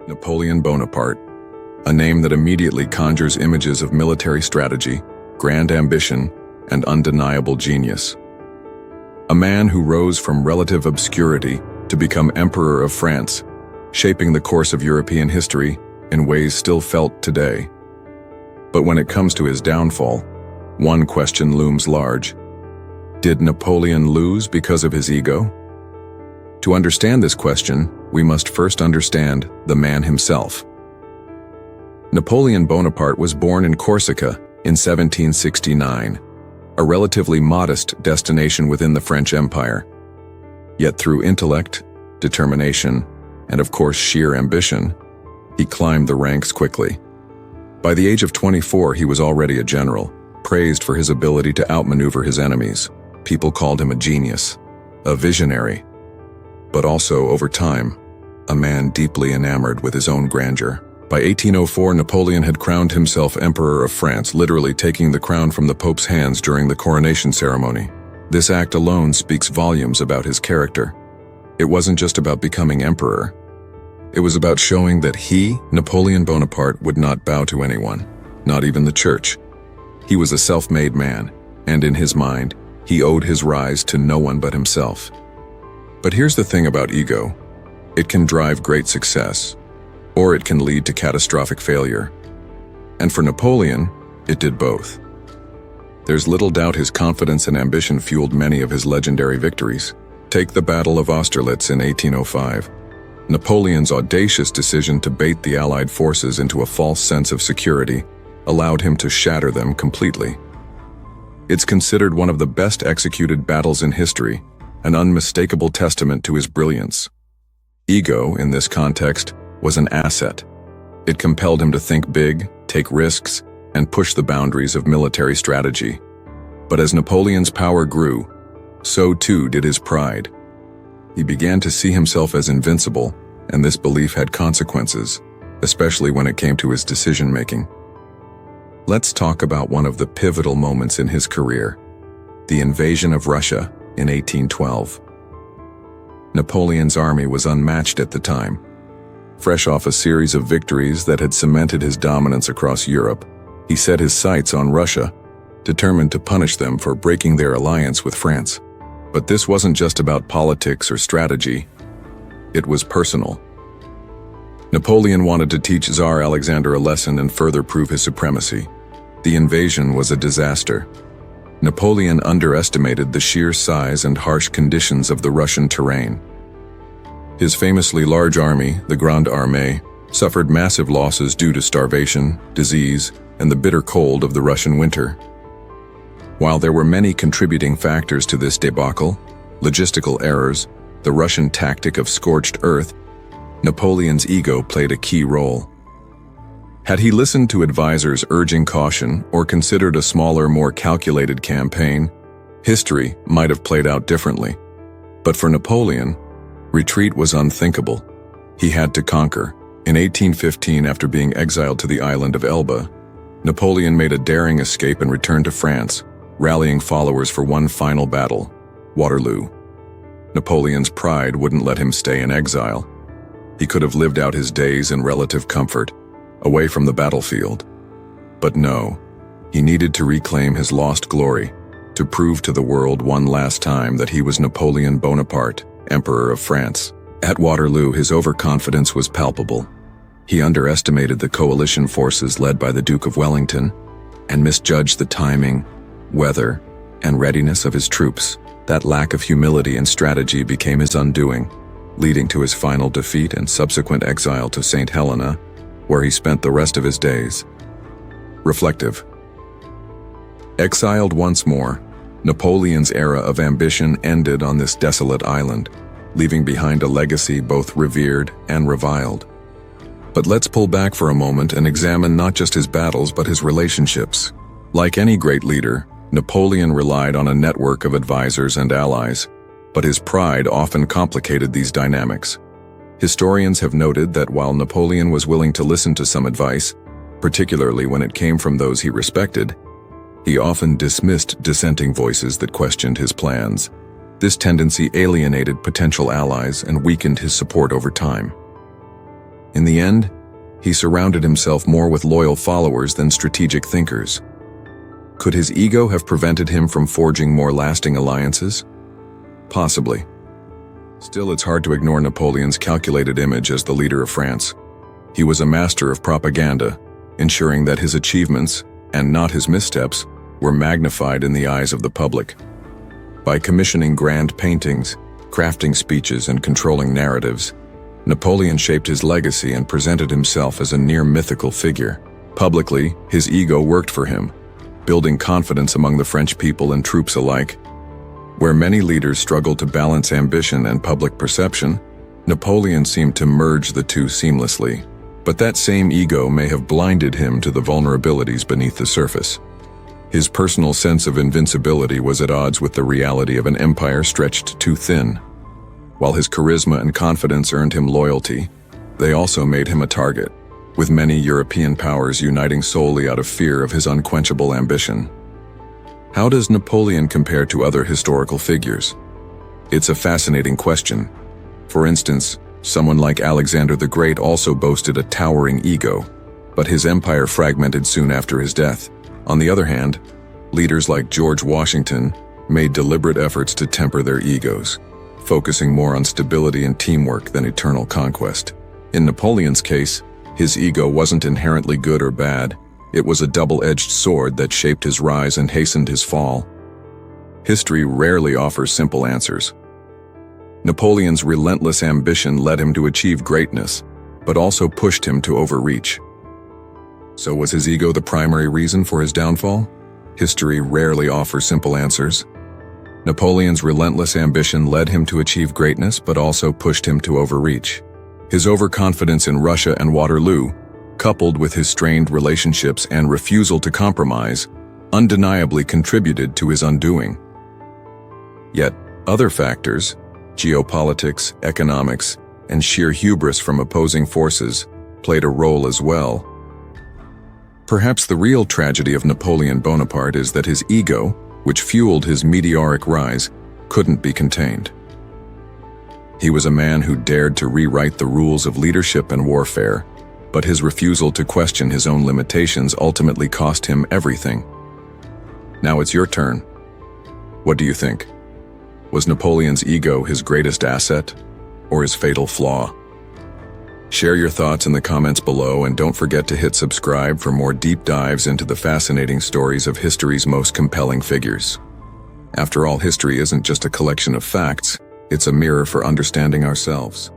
Napoleon Bonaparte, a name that immediately conjures images of military strategy, grand ambition, and undeniable genius. A man who rose from relative obscurity to become Emperor of France, shaping the course of European history in ways still felt today. But when it comes to his downfall, one question looms large. Did Napoleon lose because of his ego? To understand this question, we must first understand the man himself. Napoleon Bonaparte was born in Corsica in 1769, a relatively modest destination within the French Empire. Yet through intellect, determination, and of course sheer ambition, he climbed the ranks quickly. By the age of 24, he was already a general, praised for his ability to outmaneuver his enemies. People called him a genius, a visionary, but also, over time, a man deeply enamored with his own grandeur. By 1804, Napoleon had crowned himself Emperor of France, literally taking the crown from the Pope's hands during the coronation ceremony. This act alone speaks volumes about his character. It wasn't just about becoming emperor. It was about showing that he, Napoleon Bonaparte, would not bow to anyone, not even the church. He was a self-made man, and in his mind, he owed his rise to no one but himself. But here's the thing about ego. It can drive great success, or it can lead to catastrophic failure. And for Napoleon, it did both. There's little doubt his confidence and ambition fueled many of his legendary victories. Take the Battle of Austerlitz in 1805. Napoleon's audacious decision to bait the Allied forces into a false sense of security allowed him to shatter them completely. It's considered one of the best executed battles in history, an unmistakable testament to his brilliance. Ego, in this context, was an asset. It compelled him to think big, take risks, and push the boundaries of military strategy. But as Napoleon's power grew, so too did his pride. He began to see himself as invincible, and this belief had consequences, especially when it came to his decision-making. Let's talk about one of the pivotal moments in his career, the invasion of Russia in 1812. Napoleon's army was unmatched at the time. Fresh off a series of victories that had cemented his dominance across Europe, he set his sights on Russia, determined to punish them for breaking their alliance with France. But this wasn't just about politics or strategy. It was personal. Napoleon wanted to teach Tsar Alexander a lesson and further prove his supremacy. The invasion was a disaster. Napoleon underestimated the sheer size and harsh conditions of the Russian terrain. His famously large army, the Grande Armée, suffered massive losses due to starvation, disease, and the bitter cold of the Russian winter. While there were many contributing factors to this debacle, logistical errors, the Russian tactic of scorched earth, Napoleon's ego played a key role. Had he listened to advisors urging caution or considered a smaller, more calculated campaign, history might have played out differently. But for Napoleon, retreat was unthinkable. He had to conquer. In 1815, after being exiled to the island of Elba, Napoleon made a daring escape and returned to France, rallying followers for one final battle, Waterloo. Napoleon's pride wouldn't let him stay in exile. He could have lived out his days in relative comfort, away from the battlefield. But no, he needed to reclaim his lost glory, to prove to the world one last time that he was Napoleon Bonaparte, Emperor of France. At Waterloo, his overconfidence was palpable. He underestimated the coalition forces led by the Duke of Wellington and misjudged the timing, weather, and readiness of his troops. That lack of humility and strategy became his undoing, leading to his final defeat and subsequent exile to St. Helena, where he spent the rest of his days. Reflective. Exiled once more, Napoleon's era of ambition ended on this desolate island, leaving behind a legacy both revered and reviled. But let's pull back for a moment and examine not just his battles but his relationships. Like any great leader, Napoleon relied on a network of advisors and allies, but his pride often complicated these dynamics. Historians have noted that while Napoleon was willing to listen to some advice, particularly when it came from those he respected, he often dismissed dissenting voices that questioned his plans. This tendency alienated potential allies and weakened his support over time. In the end, he surrounded himself more with loyal followers than strategic thinkers. Could his ego have prevented him from forging more lasting alliances? Possibly. Still, it's hard to ignore Napoleon's calculated image as the leader of France. He was a master of propaganda, ensuring that his achievements, and not his missteps, were magnified in the eyes of the public. By commissioning grand paintings, crafting speeches, and controlling narratives, Napoleon shaped his legacy and presented himself as a near-mythical figure. Publicly, his ego worked for him, building confidence among the French people and troops alike. Where many leaders struggled to balance ambition and public perception, Napoleon seemed to merge the two seamlessly. But that same ego may have blinded him to the vulnerabilities beneath the surface. His personal sense of invincibility was at odds with the reality of an empire stretched too thin. While his charisma and confidence earned him loyalty, they also made him a target, with many European powers uniting solely out of fear of his unquenchable ambition. How does Napoleon compare to other historical figures? It's a fascinating question. For instance, someone like Alexander the Great also boasted a towering ego, but his empire fragmented soon after his death. On the other hand, leaders like George Washington made deliberate efforts to temper their egos, focusing more on stability and teamwork than eternal conquest. In Napoleon's case, his ego wasn't inherently good or bad. It was a double-edged sword that shaped his rise and hastened his fall. History rarely offers simple answers. Napoleon's relentless ambition led him to achieve greatness, but also pushed him to overreach. So was his ego the primary reason for his downfall? History rarely offers simple answers. Napoleon's relentless ambition led him to achieve greatness, but also pushed him to overreach. His overconfidence in Russia and Waterloo, coupled with his strained relationships and refusal to compromise, undeniably contributed to his undoing. Yet, other factors, geopolitics, economics, and sheer hubris from opposing forces, played a role as well. Perhaps the real tragedy of Napoleon Bonaparte is that his ego, which fueled his meteoric rise, couldn't be contained. He was a man who dared to rewrite the rules of leadership and warfare, but his refusal to question his own limitations ultimately cost him everything. Now it's your turn. What do you think? Was Napoleon's ego his greatest asset, or his fatal flaw? Share your thoughts in the comments below, and don't forget to hit subscribe for more deep dives into the fascinating stories of history's most compelling figures. After all, history isn't just a collection of facts, it's a mirror for understanding ourselves.